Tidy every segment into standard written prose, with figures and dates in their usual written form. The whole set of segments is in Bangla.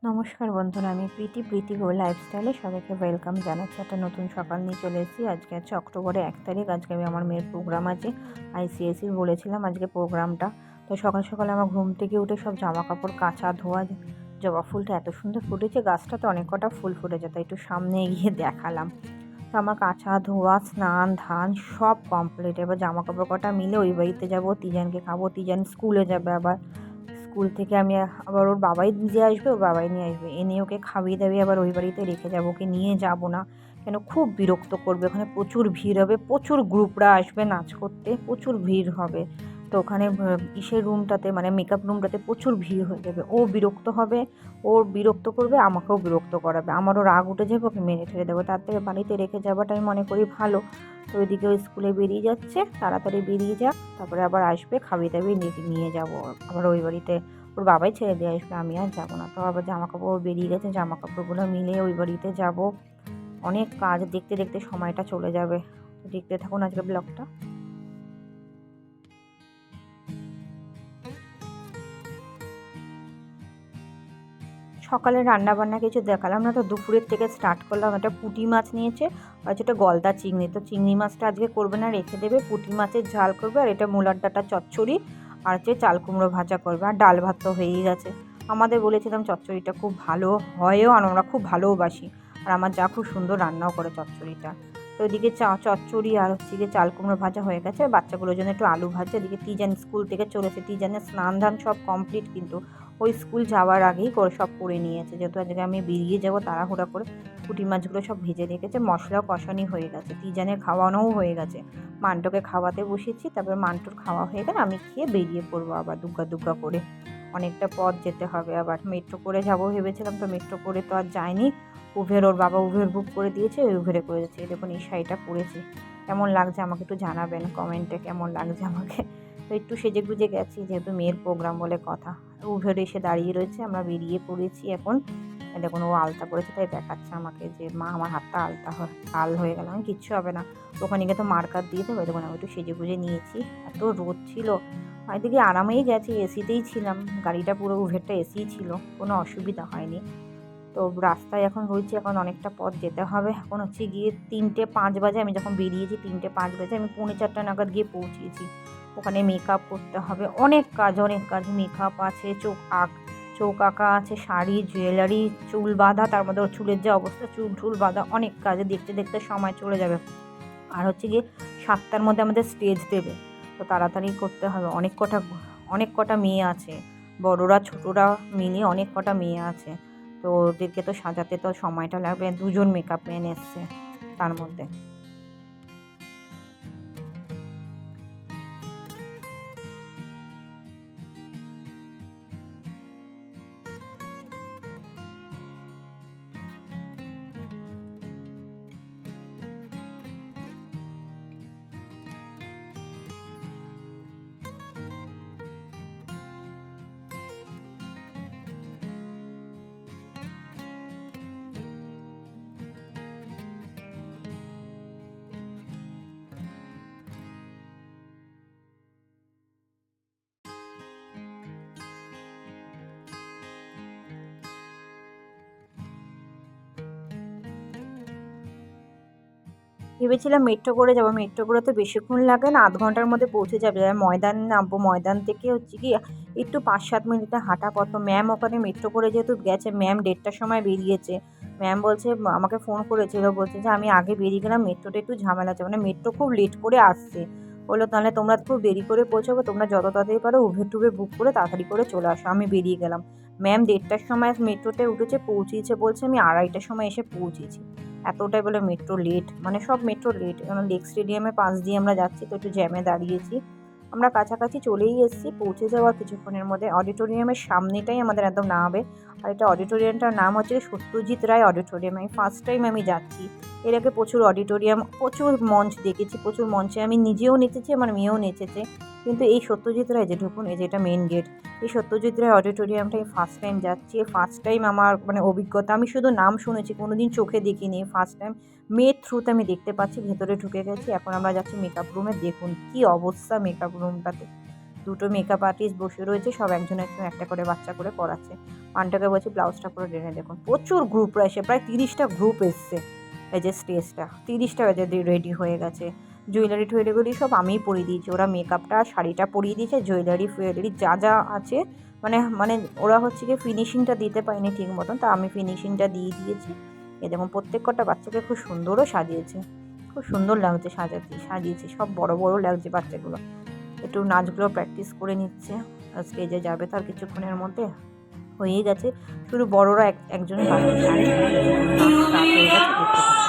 নমস্কার বন্ধুরা, আমি প্রীতি গো লাইফস্টাইলে সবাইকে ওয়েলকাম জানাচ্ছি। একটা নতুন সকাল নিয়ে চলে এসেছি। আজকে হচ্ছে অক্টোবরের 1 তারিখ। আজকে আমি আমার মেয়ের প্রোগ্রাম আছে, আইসিএসসির বলেছিলাম আজকে প্রোগ্রামটা। তো সকাল সকালে আমার ঘুম থেকে উঠে সব জামা কাপড় কাচা ধোয়া। জবা ফুলটা এত সুন্দর ফুটেছে, গাছটাতে অনেক কটা ফুল ফুটেছে, তাই একটু সামনে গিয়ে দেখালাম। তো আমার কাচা ধোয়া স্নান ধান সব কমপ্লিট। এবার জামা কাপড় কটা মিলে ওই বাড়িতে যাবো, তিজানকে খাবো। তিজান স্কুলে যাবে, আবার স্কুল থেকে আমি আবার ওর বাবাই নিজে আসবে, ওর বাবাই নিয়ে আসবে, এনে ওকে খাইয়ে দাবিয়ে আবার ওই বাড়িতে রেখে যাবো। ওকে নিয়ে যাব না, কেন খুব বিরক্ত করবে। ওখানে প্রচুর ভিড় হবে, প্রচুর গ্রুপরা আসবে নাচ করতে, প্রচুর ভিড় হবে। তো ওখানে ইসের রুমটাতে মানে মেকআপ রুমটাতে প্রচুর ভিড় হয়ে যাবে। ও বিরক্ত হবে, ওর বিরক্ত করবে, আমাকেও বিরক্ত করাবে, আমারও রাগ উঠে যাবে, ওকে মেরে ঠেলে দেবো। তার থেকে বাড়িতে রেখে যাওয়াটা আমি মনে করি ভালো। তো ওইদিকে ওই স্কুলে বেরিয়ে যাচ্ছে, তাড়াতাড়ি বেরিয়ে যাক, তারপরে আবার আসবে, খাইয়ে দাবিয়ে নিয়ে যাবো আবার ওই বাড়িতে। ওর বাবাই ছেড়ে দিয়ে আসবে, আমি আর যাবো না। তো আবার জামা কাপড় বেরিয়ে গেছে, জামা কাপড়গুলো মিলে ওই বাড়িতে যাব। অনেক কাজ, দেখতে দেখতে সময়টা চলে যাবে। দেখতে থাকুন আজকে ব্লগটা। সকালে রান্না বান্না কিছু দেখালাম না, তো দুপুরের থেকে স্টার্ট করলাম। একটা পুঁটি মাছ নিয়েছে আর যেটা গলদা চিংড়ি। তো চিংড়ি মাছটা আজকে করবে না, রেখে দেবে। পুঁটি মাছের ঝাল করবে, আর এটা মূলার ডাঁটা চচ্চড়ি, আর হচ্ছে চাল কুমড়ো ভাজা করবে, আর ডাল ভাত তো হয়েই গেছে। আমাদের বলেছিলাম চচ্চড়িটা খুব ভালো হয়ও, আর আমরা খুব ভালোবাসি। আর আমার যা খুব সুন্দর রান্নাও করে চচ্চড়িটা। তো ওইদিকে চচ্চড়ি আর হচ্ছে গিয়ে চাল কুমড়ো ভাজা হয়ে গেছে। বাচ্চাগুলোর জন্য একটু আলু ভাজা। এদিকে তিজান স্কুল থেকে চলেছে, তিজানের স্নান ধান সব কমপ্লিট, কিন্তু ওই স্কুল যাওয়ার আগেই সব করে নিয়েছে, যেহেতু আজকে আমি বেরিয়ে যাবো তাড়াহুড়া করে। পুঁটি মাছগুলো সব ভেজে রেখেছে, মশলাও কষানি হয়ে গেছে, তিজানের খাওয়ানোও হয়ে গেছে। মান্টুকে খাওয়াতে বসেছি, তারপরে মান্টুর খাওয়া হয়ে গেলে আমি খেয়ে বেরিয়ে পড়বো আবার দুগ্গা করে। অনেকটা পথ যেতে হবে, আবার মেট্রো করে যাবো ভেবেছিলাম, তো মেট্রো করে তো আর যায়নি। ওর বাবা উবের বুক করে দিয়েছে, ওই উবেরে করে যাচ্ছে। দেখুন এই শাড়িটা পরেছি, কেমন লাগছে আমাকে একটু জানাবেন কমেন্টে, কেমন লাগছে আমাকে। তো একটু সেজে গুজে গেছি, যেহেতু মেয়ের প্রোগ্রাম বলে কথা। উভের এসে দাঁড়িয়ে রয়েছে, আমরা বেরিয়ে পড়েছি এখন। দেখুন ও আলতা পড়েছে, তাই দেখাচ্ছে আমাকে যে মা আমার হাতটা লাল হয়ে গেল। আমি কিচ্ছু হবে না, ওখানে গিয়ে তো মার্কার দিয়ে দেবো। দেখুন আমি একটু সেজে গুজে নিয়েছি, এত রোদ ছিল। এদিকে আরামেই গেছি, এসিতেই ছিলাম, গাড়িটা পুরো উভেরটা এসিই ছিল, কোনো অসুবিধা হয়নি। তো রাস্তায় এখন রয়েছে, এখন অনেকটা পথ যেতে হবে। এখন হচ্ছে গিয়ে 3:05 বাজে, আমি যখন বেরিয়েছি 3:05 বাজে, আমি 3:45 নাগাদ গিয়ে পৌঁছেছি। ওখানে মেকআপ করতে হবে, অনেক কাজ। মেকআপ আছে, চোখ আঁকা আছে, শাড়ি জুয়েলারি, চুল বাঁধা, তার মধ্যে ওর চুলের যে অবস্থা, চুল বাঁধা, অনেক কাজে দেখতে দেখতে সময় চলে যাবে। আর হচ্ছে গিয়ে 7টার মধ্যে আমাদের স্টেজ দেবে, তো তাড়াতাড়ি করতে হবে। অনেক কটা মেয়ে আছে, বড়রা ছোটরা মিলিয়ে অনেক কটা মেয়ে আছে। তো ওদেরকে তো সাজাতে তো সময়টা লাগবে। 2জন মেকআপ ম্যান এসছে তার মধ্যে। ভেবেছিলাম মেট্রো করে যাবো, মেট্রো করে তো বেশিক্ষণ লাগে না, 0.5 ঘন্টার মধ্যে পৌঁছে যাবে। ময়দান নামবো, ময়দান থেকে হচ্ছে কি একটু 5-7 মিনিটের হাঁটা পথ। ম্যাম ওখানে মেট্রো করে যেহেতু গেছে, ম্যাম 1:30টার সময় বেরিয়েছে। ম্যাম বলছে, আমাকে ফোন করেছিল, বলছে যে আমি আগে বেরিয়ে গেলাম, মেট্রোটা একটু ঝামেলা আছে, মানে মেট্রো খুব লেট করে আসছে। বললো তাহলে তোমরা খুব দেরি করে পৌঁছাবো, তোমরা যত তাড়াতাড়ি পারো উবের টুবের বুক করে তাড়াতাড়ি করে চলে আসো। আমি বেরিয়ে গেলাম। ম্যাম 1:30টার সময় মেট্রোতে উঠেছে, পৌঁছেছে বলছে, আমি 2:30টার সময় এসে পৌঁছেছি। এতটাই বলে মেট্রো লেট, মানে সব মেট্রো লেট। কারণ লেক স্টেডিয়ামের পাশ দিয়ে আমরা যাচ্ছি, তো একটু জ্যামে দাঁড়িয়েছি। আমরা কাছাকাছি চলেই এসেছি, পৌঁছে যাওয়ার কিছুক্ষণের মধ্যে। অডিটোরিয়ামের সামনেটাই আমাদের একদম নামাবে। আর এটা অডিটোরিয়ামটার নাম হচ্ছে সত্যজিৎ রায় অডিটোরিয়াম। আমি ফার্স্ট টাইম আমি যাচ্ছি। এর আগে প্রচুর অডিটোরিয়াম, প্রচুর মঞ্চ দেখেছি, প্রচুর মঞ্চে আমি নিজেও নেচেছি, আমার মেয়েও নেচেছে, কিন্তু এই সত্যজিৎ রায় যে ঢুকুন, এই যেটা মেন গেট, এই সত্যজিৎ রায় অডিটোরিয়ামটাই ফার্স্ট টাইম যাচ্ছি। ফার্স্ট টাইম আমার মানে অভিজ্ঞতা, আমি শুধু নাম শুনেছি, কোনোদিন চোখে দেখিনি। ফার্স্ট টাইম মেয়ের থ্রুতে আমি দেখতে পাচ্ছি, ভেতরে ঢুকে গেছি। এখন আমরা যাচ্ছি মেকআপ রুমে। দেখুন কি অবস্থা মেকআপ রুমটাতে, দুটো মেকআপ আর্টিস্ট বসে রয়েছে, সব একজন একটা করে বাচ্চা করে পড়াচ্ছে। পান্টুকে বলছি ব্লাউজটা করে টেনে দেখুন। প্রচুর গ্রুপরা এসে প্রায় 30টা গ্রুপ এসছে। এই যে স্টেজটা 30টা রেডি হয়ে গেছে। জুয়েলারি সব আমিই পরিয়ে দিয়েছি। ওরা মেকআপটা শাড়িটা পরিয়ে দিয়েছে, জুয়েলারি ফুয়েলারি যা যা আছে মানে মানে ওরা হচ্ছে গিয়ে ফিনিশিংটা দিতে পারেনি ঠিক মতন, তা আমি ফিনিশিংটা দিয়ে দিয়েছি। এ দেখুন প্রত্যেক কটা বাচ্চাকে খুব সুন্দরও সাজিয়েছে, খুব সুন্দর লাগছে সাজিয়েছে, সব বড় বড় লাগছে বাচ্চাগুলো। একটু নাচগুলো প্র্যাকটিস করে নিচ্ছে, স্টেজে যাবে তার কিছুক্ষণের মধ্যে, হয়েই গেছে। শুধু বড়রা একজন বাকি নাচ স্টার্ট হয়ে গেছে, দেখতে পাচ্ছি।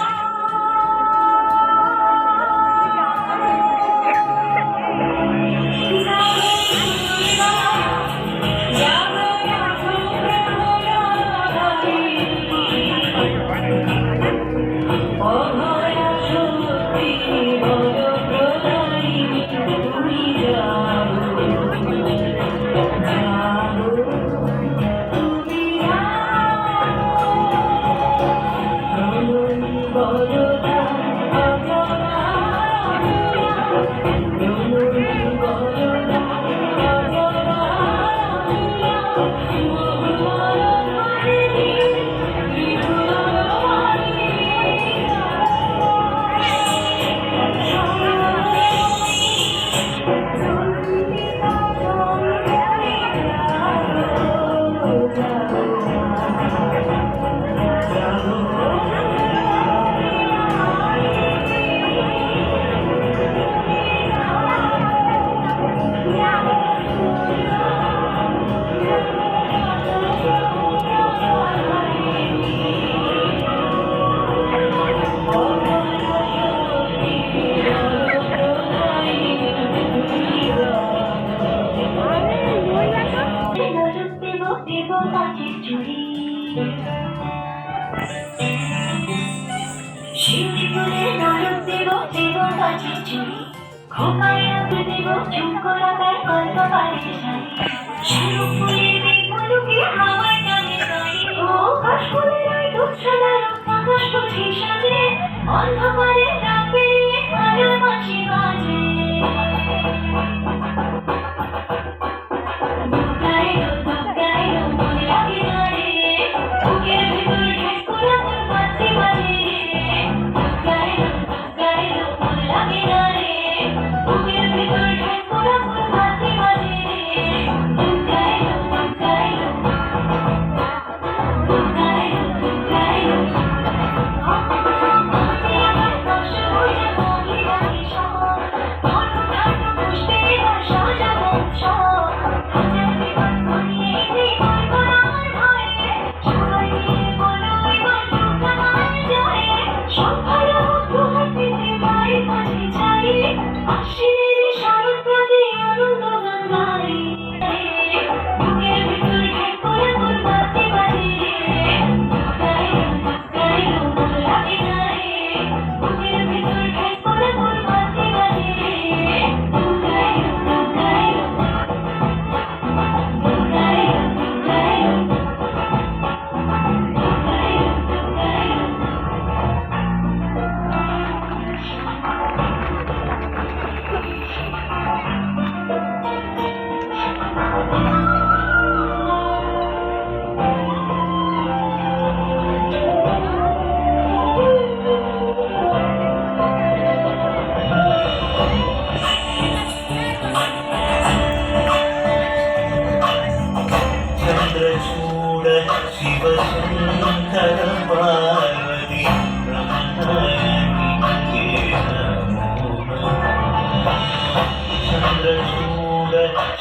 অন্ধকারে রাত পেরিয়ে আলোর বাঁশি বাজে।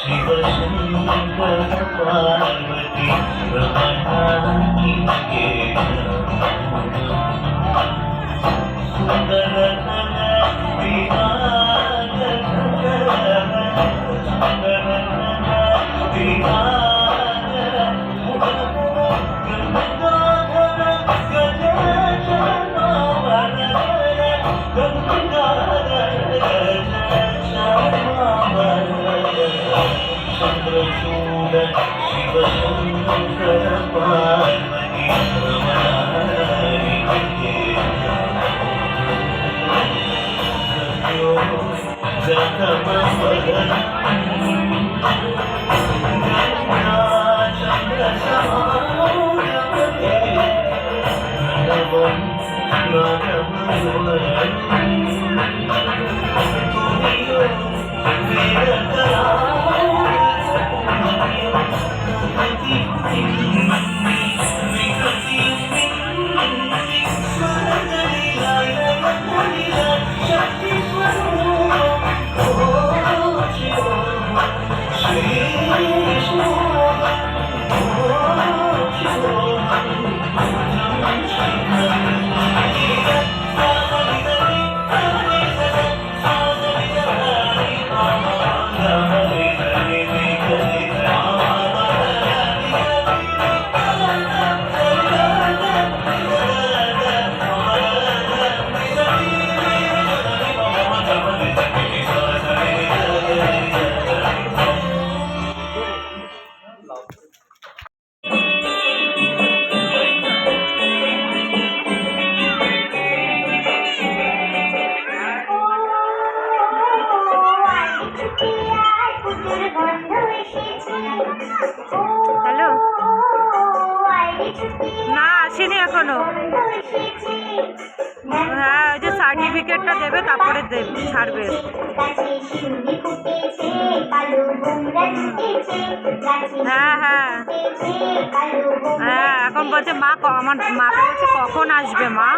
Shiva Shankara হ্যালো, না আসেনি এখনো। হ্যাঁ, ওই যে সার্টিফিকেটটা দেবে তারপরে ছাড়বে। হ্যাঁ হ্যাঁ হ্যাঁ, এখন বলছে মা আমার মাকে বলছে কখন আসবে মা,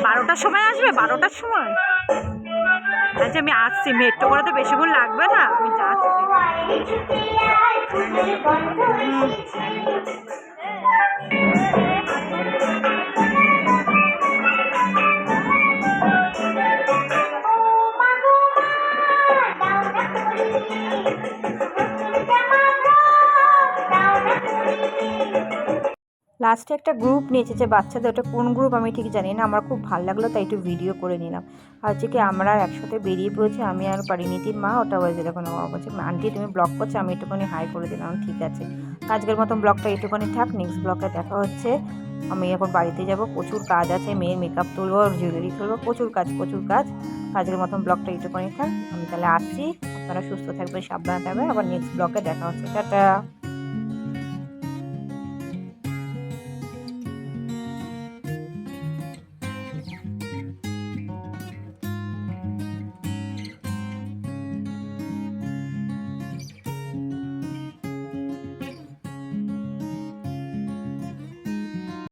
12টার সময় আসবে, 12টার সময়। আচ্ছা আমি আসছি, মেট্রো করে তো বেশিক্ষণ লাগবে না, আমি যাচ্ছি। লাস্টে একটা গ্রুপ নিয়েছে যে বাচ্চাদের, ওটা কোন গ্রুপ আমি ঠিক জানি না, আমার খুব ভালো লাগলো তাই একটু ভিডিও করে নিলাম। আর হচ্ছে কি আমরা একসাথে বেরিয়ে পড়েছি, আমি আর পরিণীতির মা। ওটা বলছে দেখুন আমার বলছে আন্টি তুমি ব্লগ করছো, আমি একটুখানি হাই করে দিলাম, ঠিক আছে। আজকের মতন ব্লগটা একটুখানি থাক, নেক্সট ব্লগে দেখা হচ্ছে। আমি এখন বাড়িতে যাব, প্রচুর কাজ আছে, মেয়ের মেকআপ তুলবো, জুয়েলারি তুলবো, প্রচুর কাজ। আজকের মতন ব্লগটা একটুখানি থাক, আমি তাহলে আসছি। আপনারা সুস্থ থাকবেন, সাবধানে থাকবেন, আবার নেক্সট ব্লগে দেখা হচ্ছে, টাটা।